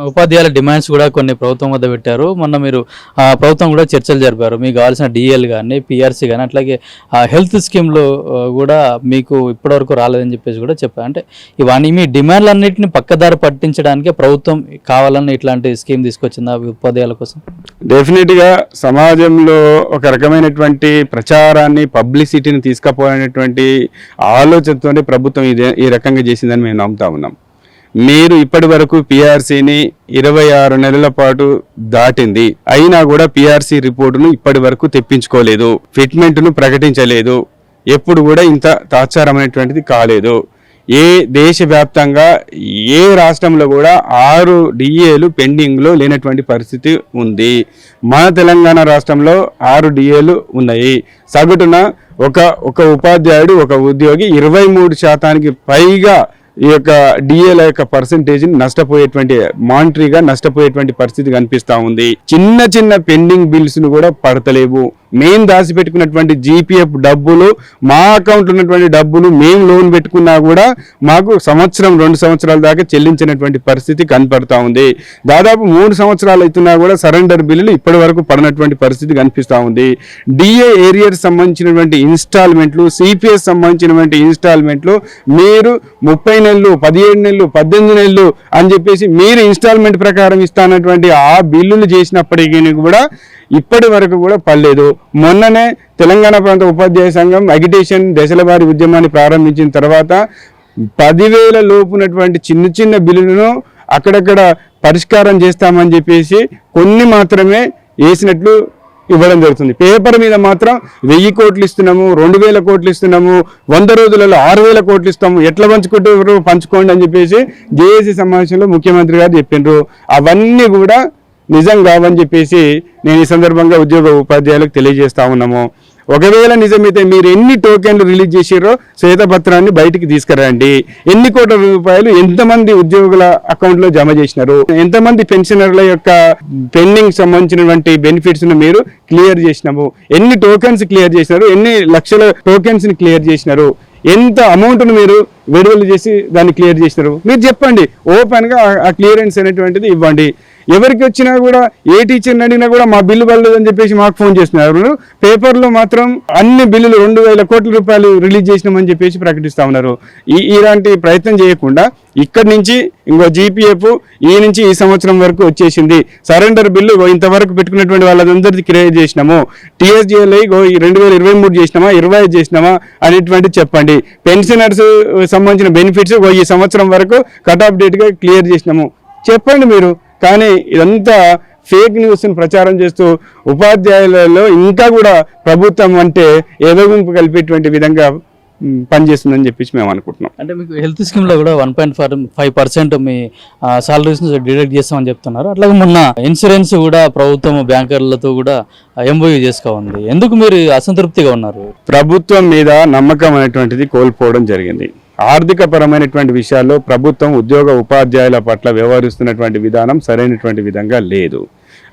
ఉపాధ్యాయుల డిమాండ్స్ కూడా కొన్ని ప్రభుత్వం వద్ద పెట్టారు. మొన్న మీరు ప్రభుత్వం కూడా చర్చలు జరిపారు. మీకు కావాల్సిన డిఎల్ కానీ పిఆర్సీ కానీ అట్లాగే హెల్త్ స్కీమ్లో కూడా మీకు ఇప్పటివరకు రాలేదని చెప్పేసి కూడా చెప్పారు. అంటే ఇవన్నీ మీ డిమాండ్లన్నింటినీ పక్కదారి పట్టించడానికే ప్రభుత్వం కావాలని ఇట్లాంటి స్కీమ్ తీసుకొచ్చిందా ఉపాధ్యాయుల కోసం? డెఫినెట్గా సమాజంలో ఒక రకమైనటువంటి ప్రచారాన్ని పబ్లిసిటీని తీసుకుపోయినటువంటి ఆలోచనతోనే ప్రభుత్వం ఈ రకంగా చేసిందని మేము నమ్ముతా ఉన్నాం. మీరు ఇప్పటి వరకు పిఆర్సీని 26 నెలల పాటు దాటింది, అయినా కూడా పిఆర్సీ రిపోర్టును ఇప్పటి వరకు తెప్పించుకోలేదు, ఫిట్మెంట్ను ప్రకటించలేదు, ఎప్పుడు కూడా ఇంత తాత్సారమైనటువంటిది కాలేదు. ఏ దేశవ్యాప్తంగా ఏ రాష్ట్రంలో కూడా 6 డిఏలు పెండింగ్లో లేనటువంటి పరిస్థితి ఉంది. మన తెలంగాణ రాష్ట్రంలో 6 డిఏలు ఉన్నాయి. సగటున ఒక ఉపాధ్యాయుడు ఒక ఉద్యోగి 23% పైగా ఈ యొక్క డిఏల యొక్క పర్సంటేజ్ని నష్టపోయేటువంటి మానిటరీగా నష్టపోయేటువంటి పరిస్థితి కనిపిస్తూ ఉంది. చిన్న చిన్న పెండింగ్ బిల్స్ను కూడా పడతలేవు. మేము దాచిపెట్టుకున్నటువంటి జీపీఎఫ్ డబ్బులు, మా అకౌంట్లో ఉన్నటువంటి డబ్బులు మేము లోన్ పెట్టుకున్నా కూడా మాకు 2 సంవత్సరాల దాకా చెల్లించినటువంటి పరిస్థితి కనపడతా ఉంది. దాదాపు 3 సంవత్సరాలు అవుతున్నా కూడా సరెండర్ బిల్లులు ఇప్పటి వరకు పడినటువంటి పరిస్థితి కనిపిస్తూ ఉంది. డిఏ ఏరియర్స్ సంబంధించినటువంటి ఇన్స్టాల్మెంట్లు, సిపిఎస్ సంబంధించినటువంటి ఇన్స్టాల్మెంట్లు మీరు 30 నెలలు, 17 నెలలు, 18 నెలలు అని చెప్పేసి మీరు ఇన్స్టాల్మెంట్ ప్రకారం ఇస్తానటువంటి ఆ బిల్లులు చేసినప్పటికీ కూడా ఇప్పటి వరకు కూడా పడలేదు. మొన్ననే తెలంగాణ ప్రాంత ఉపాధ్యాయ సంఘం అగిటేషన్ దశల వారీ ఉద్యమాన్ని ప్రారంభించిన తర్వాత 10,000 లోపునటువంటి చిన్న చిన్న బిల్లులను అక్కడక్కడ పరిష్కారం చేస్తామని చెప్పేసి కొన్ని మాత్రమే వేసినట్లు ఇవ్వడం జరుగుతుంది. పేపర్ మీద మాత్రం 1000 కోట్లు ఇస్తున్నాము, 2000 కోట్లు ఇస్తున్నాము, 100 రోజులలో 6000 కోట్లు ఇస్తాము, ఎట్లా పంచుకోండి అని చెప్పేసి జేఏసీ సమావేశంలో ముఖ్యమంత్రి గారు చెప్పిండ్రు. అవన్నీ కూడా నిజం కావని చెప్పేసి నేను ఈ సందర్భంగా ఉద్యోగ ఉపాధ్యాయులకు తెలియజేస్తా ఉన్నాము. ఒకవేళ నిజమైతే మీరు ఎన్ని టోకెన్లు రిలీజ్ చేసారో శ్వేతపత్రాన్ని బయటికి తీసుకురండి. ఎన్ని కోట్ల రూపాయలు ఎంతమంది ఉద్యోగుల అకౌంట్లో జమ చేసినారు, ఎంతమంది పెన్షనర్ల యొక్క పెండింగ్ సంబంధించినటువంటి బెనిఫిట్స్ను మీరు క్లియర్ చేసినాము, ఎన్ని టోకెన్స్ క్లియర్ చేసినారు, ఎన్ని లక్షల టోకెన్స్ని క్లియర్ చేసినారు, ఎంత అమౌంట్ను మీరు విడుదల చేసి దాన్ని క్లియర్ చేసినారు మీరు చెప్పండి. ఓపెన్గా ఆ క్లియరెన్స్ అనేటువంటిది ఇవ్వండి. ఎవరికి వచ్చినా కూడా ఏ టీచర్ని అడిగినా కూడా మా బిల్లు పడలేదని చెప్పేసి మాకు ఫోన్ చేస్తున్నారు. పేపర్లో మాత్రం అన్ని బిల్లులు 2,000 కోట్ల రూపాయలు రిలీజ్ చేసినామని చెప్పేసి ప్రకటిస్తూ ఉన్నారు. ఇలాంటి ప్రయత్నం చేయకుండా ఇక్కడి నుంచి ఇంకో జీపీఎఫ్ నుంచి ఈ సంవత్సరం వరకు వచ్చేసింది, సరెండర్ బిల్లు ఇంతవరకు పెట్టుకున్నటువంటి వాళ్ళందరికీ క్రియేట్ చేసినాము, టీఎస్జీఎల్ఐ 2023 చేసినామా 25 చేసినామా అనేటువంటి చెప్పండి. పెన్షనర్స్ సంబంధించిన బెనిఫిట్స్ ఈ సంవత్సరం వరకు కట్ ఆఫ్ డేట్గా క్లియర్ చేసినాము చెప్పండి మీరు. కానీ ఇదంతా ఫేక్ న్యూస్ని ప్రచారం చేస్తూ ఉపాధ్యాయులలో ఇంకా కూడా ప్రభుత్వం అంటే ఏదోగుంపు కలిపేటువంటి విధంగా పనిచేస్తుందని చెప్పేసి మేము అనుకుంటున్నాం. అంటే మీకు హెల్త్ స్కీమ్లో కూడా 1.5% మీ సాలరీస్ని డిడక్ట్ చేస్తామని చెప్తున్నారు. అట్లాగే మొన్న ఇన్సూరెన్స్ కూడా ప్రభుత్వం బ్యాంకర్లతో కూడా ఎంఓయూ చేసుకోవాలి. ఎందుకు మీరు అసంతృప్తిగా ఉన్నారు? ప్రభుత్వం మీద నమ్మకం అనేటువంటిది కోల్పోవడం జరిగింది. ఆర్థిక పరమైనటువంటి విషయాల్లో ప్రభుత్వం ఉద్యోగ ఉపాధ్యాయుల పట్ల వ్యవహరిస్తున్నటువంటి విధానం సరైనటువంటి విధంగా లేదు.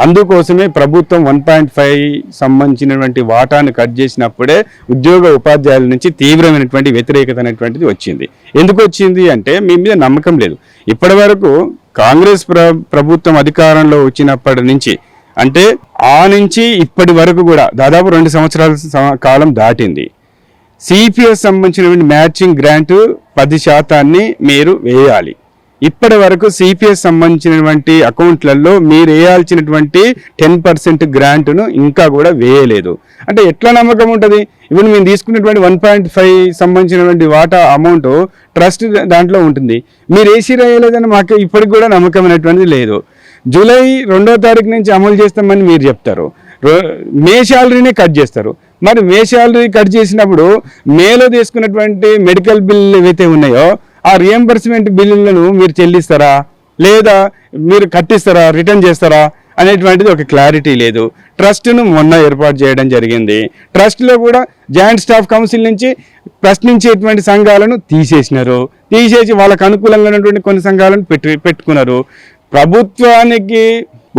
అందుకోసమే ప్రభుత్వం 1.5 సంబంధించినటువంటి వాటాను కట్ చేసినప్పుడే ఉద్యోగ ఉపాధ్యాయుల నుంచి తీవ్రమైనటువంటి వ్యతిరేకత అనేటువంటిది వచ్చింది. ఎందుకు వచ్చింది అంటే మీ మీద నమ్మకం లేదు. ఇప్పటి వరకు కాంగ్రెస్ ప్రభుత్వం అధికారంలో వచ్చినప్పటి నుంచి అంటే ఆ నుంచి ఇప్పటి వరకు కూడా దాదాపు 2 సంవత్సరాల కాలం దాటింది. సిపిఎస్ సంబంధించినటువంటి మ్యాచింగ్ గ్రాంట్ 10% మీరు వేయాలి. ఇప్పటి వరకు సిపిఎస్ సంబంధించినటువంటి అకౌంట్లలో మీరు వేయాల్సినటువంటి 10% గ్రాంట్ను ఇంకా కూడా వేయలేదు. అంటే ఎట్లా నమ్మకం ఉంటుంది? ఇప్పుడు మేము తీసుకున్నటువంటి 1.5 సంబంధించినటువంటి వాటా అమౌంట్ ట్రస్ట్ దాంట్లో ఉంటుంది, మీరు ఏసీ వేయలేదని మాకు ఇప్పటికి కూడా నమ్మకం అనేటువంటిది లేదు. జూలై 2వ తారీఖు నుంచి అమలు చేస్తామని మీరు చెప్తారు, మే శాలరీనే కట్ చేస్తారు. మరి మే శాలరీ కట్ చేసినప్పుడు మేలో తీసుకున్నటువంటి మెడికల్ బిల్లు ఏవైతే ఉన్నాయో ఆ రియంబర్స్మెంట్ బిల్లులను మీరు చెల్లిస్తారా లేదా మీరు కట్టిస్తారా, రిటర్న్ చేస్తారా అనేటువంటిది ఒక క్లారిటీ లేదు. ట్రస్ట్ను మొన్న ఏర్పాటు చేయడం జరిగింది. ట్రస్ట్లో కూడా జాయింట్ స్టాఫ్ కౌన్సిల్ నుంచి ప్రశ్నించేటువంటి సంఘాలను తీసేసి వాళ్ళకు అనుకూలంగా ఉన్నటువంటి కొన్ని సంఘాలను పెట్టుకున్నారు. ప్రభుత్వానికి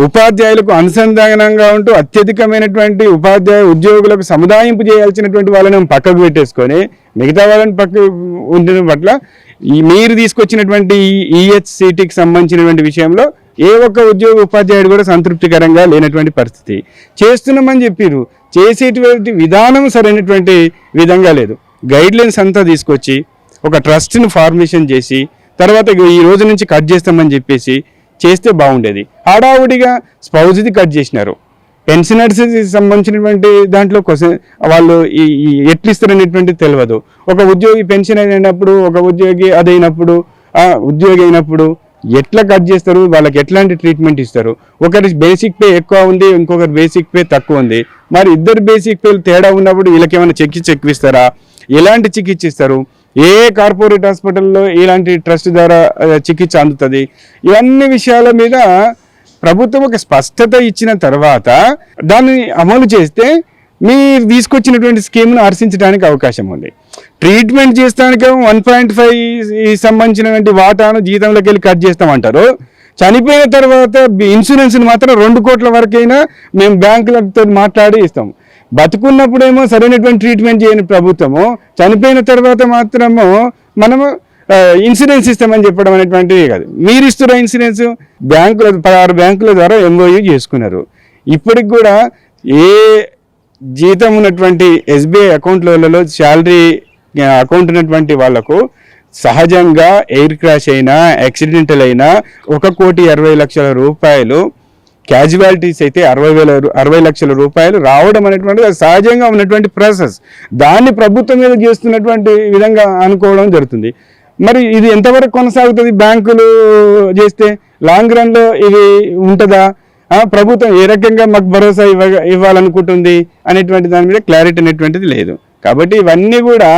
ఉపాధ్యాయులకు అనుసంధానంగా ఉంటూ అత్యధికమైనటువంటి ఉపాధ్యాయ ఉద్యోగులకు సముదాయింపు చేయాల్సినటువంటి వాళ్ళని పక్కకు పెట్టేసుకొని మిగతా వాళ్ళని పక్కకు ఉండడం పట్ల మీరు తీసుకొచ్చినటువంటి ఈహెచ్సిటీకి సంబంధించినటువంటి విషయంలో ఏ ఒక్క ఉద్యోగ ఉపాధ్యాయుడు కూడా సంతృప్తికరంగా లేనటువంటి పరిస్థితి. చేస్తున్నామని చెప్పారు, చేసేటువంటి విధానం సరైనటువంటి విధంగా లేదు. గైడ్లైన్స్ అంతా తీసుకొచ్చి ఒక ట్రస్ట్ని ఫార్మేషన్ చేసి తర్వాత ఈ రోజు నుంచి కట్ చేస్తామని చెప్పేసి చేస్తే బాగుండేది. హడావుడిగా స్పౌజ్ది కట్ చేసినారు. పెన్షనర్స్కి సంబంధించినటువంటి దాంట్లో వాళ్ళు ఎట్లు ఇస్తారనేటువంటి తెలియదు. ఒక ఉద్యోగి పెన్షన్ అయినప్పుడు, ఒక ఉద్యోగి అదైనప్పుడు, ఉద్యోగి అయినప్పుడు ఎట్లా కట్ చేస్తారు, వాళ్ళకి ఎట్లాంటి ట్రీట్మెంట్ ఇస్తారు. ఒకరి బేసిక్ పే ఎక్కువ ఉంది, ఇంకొకరి బేసిక్ పే తక్కువ ఉంది. మరి ఇద్దరు బేసిక్ పేలు తేడా ఉన్నప్పుడు వీళ్ళకి ఏమైనా చికిత్స ఇస్తారా, ఎలాంటి చికిత్స ఇస్తారు, ఏ కార్పొరేట్ హాస్పిటల్లో ఇలాంటి ట్రస్ట్ ద్వారా చికిత్స అందుతుంది, ఇవన్నీ విషయాల మీద ప్రభుత్వం ఒక స్పష్టత ఇచ్చిన తర్వాత దాన్ని అమలు చేస్తే మీరు తీసుకొచ్చినటువంటి స్కీమ్ను హర్షించడానికి అవకాశం ఉంది. ట్రీట్మెంట్ చేస్తానికి 1.5 సంబంధించినటువంటి వాటాను జీతంలోకి వెళ్ళి కట్ చేస్తామంటారు. చనిపోయిన తర్వాత ఇన్సూరెన్స్ని మాత్రం 2 కోట్ల వరకైనా మేము బ్యాంకులతో మాట్లాడి ఇస్తాం. బతుకున్నప్పుడేమో సరైనటువంటి ట్రీట్మెంట్ చేయని ప్రభుత్వము, చనిపోయిన తర్వాత మాత్రము మనము ఇన్సూరెన్స్ ఇస్తామని చెప్పడం అనేటువంటిది కాదు. మీరు ఇస్తున్న ఇన్సూరెన్స్ 16 బ్యాంకుల ద్వారా ఎంఓయూ చేసుకున్నారు. ఇప్పటికి కూడా ఏ జీతం ఉన్నటువంటి SBI అకౌంట్లలో శాలరీ అకౌంట్ ఉన్నటువంటి వాళ్లకు సహజంగా ఎయిర్ క్రాష్ అయినా యాక్సిడెంటల్ అయినా 1,60,00,000 రూపాయలు, క్యాజువాలిటీస్ అయితే 60 లక్షల రూపాయలు రావడం అనేటువంటిది సహజంగా ఉన్నటువంటి ప్రాసెస్. దాన్ని ప్రభుత్వం మీద చేస్తున్నటువంటి విధంగా అనుకోవడం జరుగుతుంది. మరి ఇది ఎంతవరకు కొనసాగుతుంది? బ్యాంకులు చేస్తే లాంగ్ రన్లో ఇది ఉంటుందా? ప్రభుత్వం ఏ రకంగా మాకు భరోసా ఇవ్వాలనుకుంటుంది అనేటువంటి దాని మీద క్లారిటీ అనేటువంటిది లేదు. కాబట్టి ఇవన్నీ కూడా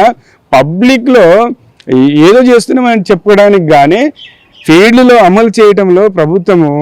పబ్లిక్లో ఏదో చేస్తున్నామని చెప్పుకోవడానికి కానీ ఫీల్డ్లో అమలు చేయడంలో ప్రభుత్వము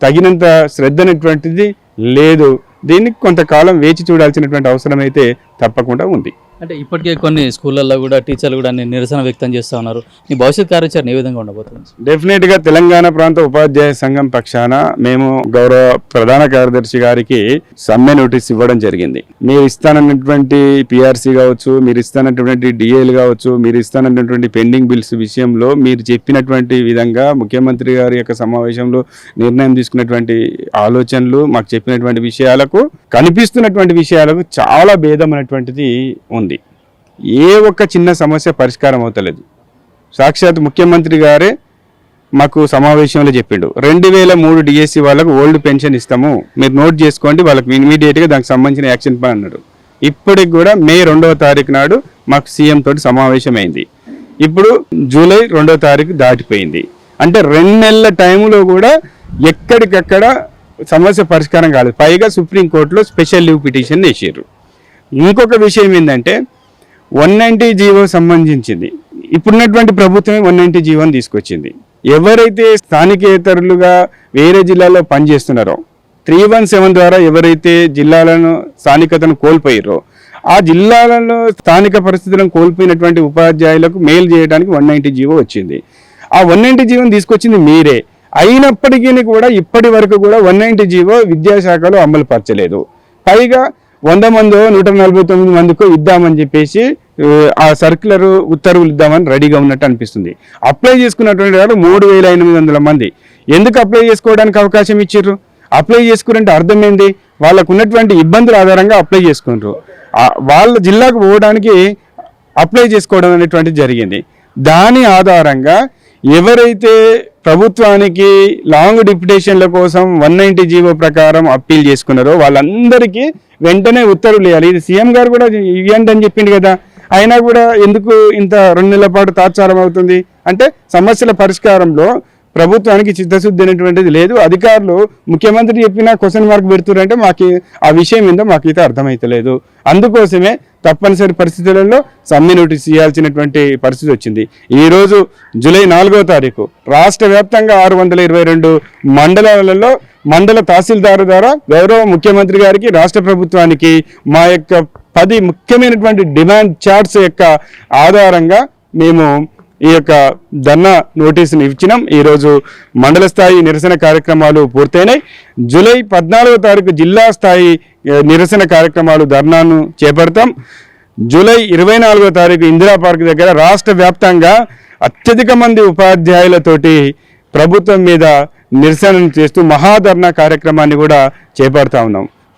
తగినంత శ్రద్ధ అనేటువంటిది లేదు. దీనికి కొంతకాలం వేచి చూడాల్సినటువంటి అవసరం అయితే తప్పకుండా ఉంది. అంటే ఇప్పటికే కొన్ని స్కూళ్ళల్లో కూడా టీచర్లు కూడా నిరసన వ్యక్తం చేస్తూ ఉన్నారు. మీ భవిష్యత్ కార్యాచరణ ఏ విధంగా ఉండబోతుంది? డెఫినెట్గా తెలంగాణ ప్రాంత ఉపాధ్యాయ సంఘం పక్షాన మేము గౌరవ ప్రధాన కార్యదర్శి గారికి సమ్మె నోటీస్ ఇవ్వడం జరిగింది. మీరు ఇస్తానన్నటువంటి PRC కావచ్చు, మీరు ఇస్తానటువంటి DL కావచ్చు, మీరు ఇస్తానన్నటువంటి పెండింగ్ బిల్స్ విషయంలో మీరు చెప్పినటువంటి విధంగా ముఖ్యమంత్రి గారి యొక్క సమావేశంలో నిర్ణయం తీసుకున్నటువంటి ఆలోచనలు, మాకు చెప్పినటువంటి విషయాలకు, కనిపిస్తున్నటువంటి విషయాలకు చాలా భేదం అనేటువంటిది ఉంది. ఏ ఒక్క చిన్న సమస్య పరిష్కారం అవుతలేదు. సాక్షాత్ ముఖ్యమంత్రి గారే మాకు సమావేశంలో చెప్పిండు, 2003 DSC వాళ్ళకు ఓల్డ్ పెన్షన్ ఇస్తాము, మీరు నోట్ చేసుకోండి, వాళ్ళకి ఇమీడియట్గా దానికి సంబంధించిన యాక్షన్ ప్లాన్ అన్నాడు. ఇప్పటికి కూడా మే 2వ తారీఖు నాడు మాకు సీఎం తోటి సమావేశం అయింది. ఇప్పుడు జూలై 2వ తారీఖు దాటిపోయింది. అంటే 2 నెలల టైంలో కూడా ఎక్కడికక్కడ సమస్య పరిష్కారం కాలేదు. పైగా సుప్రీంకోర్టులో స్పెషల్ లీవ్ పిటిషన్ వేసారు. ఇంకొక విషయం ఏంటంటే 190 జీవో సంబంధించింది. ఇప్పుడున్నటువంటి ప్రభుత్వమే 190 జీవోని తీసుకొచ్చింది. ఎవరైతే స్థానికేతరులుగా వేరే జిల్లాలో పనిచేస్తున్నారో 317 ద్వారా ఎవరైతే జిల్లాలను స్థానికతను కోల్పోయారో ఆ జిల్లాలలో స్థానిక పరిస్థితులను కోల్పోయినటువంటి ఉపాధ్యాయులకు మేలు చేయడానికి 190 జీవో వచ్చింది. ఆ 190 జీవోని తీసుకొచ్చింది మీరే. అయినప్పటికీ కూడా ఇప్పటి వరకు కూడా 190 జీవో విద్యాశాఖలో అమలు పరచలేదు. పైగా 100 మందో 149 మందికో ఇద్దామని చెప్పేసి ఆ సర్క్యులర్ ఉత్తర్వులు ఇద్దామని రెడీగా ఉన్నట్టు అనిపిస్తుంది. అప్లై చేసుకున్నటువంటి వాళ్ళు 3,800 మంది. ఎందుకు అప్లై చేసుకోవడానికి అవకాశం ఇచ్చారు? అప్లై చేసుకురంటే అర్థం ఏంది? వాళ్ళకు ఉన్నటువంటి ఇబ్బందుల ఆధారంగా అప్లై చేసుకున్నారు. వాళ్ళ జిల్లాకు పోవడానికి అప్లై చేసుకోవడం అనేటువంటిది జరిగింది. దాని ఆధారంగా ఎవరైతే ప్రభుత్వానికి లాంగ్ డిప్యుటేషన్ల కోసం 190 జీవో ప్రకారం అప్పీల్ చేసుకున్నారో వాళ్ళందరికీ వెంటనే ఉత్తర్వులు ఇవ్వాలి. ఇది సీఎం గారు కూడా ఇవ్వండి అని చెప్పింది కదా. అయినా కూడా ఎందుకు ఇంత 2 నెలల పాటు తాత్సారం అవుతుంది? అంటే సమస్యల పరిష్కారంలో ప్రభుత్వానికి చిత్తశుద్ధి అనేటువంటిది లేదు. అధికారులు ముఖ్యమంత్రి చెప్పినా క్వశ్చన్ మార్క్ పెడుతున్నారంటే మాకు ఆ విషయం ఏందో మాకైతే అర్థమైతలేదు. అందుకోసమే తప్పనిసరి పరిస్థితులలో సమ్మె నోటీస్ ఇవ్వాల్సినటువంటి పరిస్థితి వచ్చింది. ఈరోజు జూలై 4వ తారీఖు రాష్ట్ర వ్యాప్తంగా 622 మండలాలలో మండల తహసీల్దారు ద్వారా గౌరవ ముఖ్యమంత్రి గారికి, రాష్ట్ర ప్రభుత్వానికి మా యొక్క 10 ముఖ్యమైనటువంటి డిమాండ్ చార్ట్స్ యొక్క ఆధారంగా మేము ఈ యొక్క ధర్నా నోటీసును ఇచ్చినాం. ఈరోజు మండల స్థాయి నిరసన కార్యక్రమాలు పూర్తయినాయి. జూలై 14వ తారీఖు జిల్లా స్థాయి నిరసన కార్యక్రమాలు ధర్నాను చేపడతాం. జూలై 24వ తారీఖు ఇందిరా పార్క్ దగ్గర రాష్ట్ర వ్యాప్తంగా అత్యధిక మంది ఉపాధ్యాయులతోటి ప్రభుత్వం మీద నిరసన చేస్తూ మహాధర్నా కార్యక్రమాన్ని కూడా చేపడతా ఉన్నాం.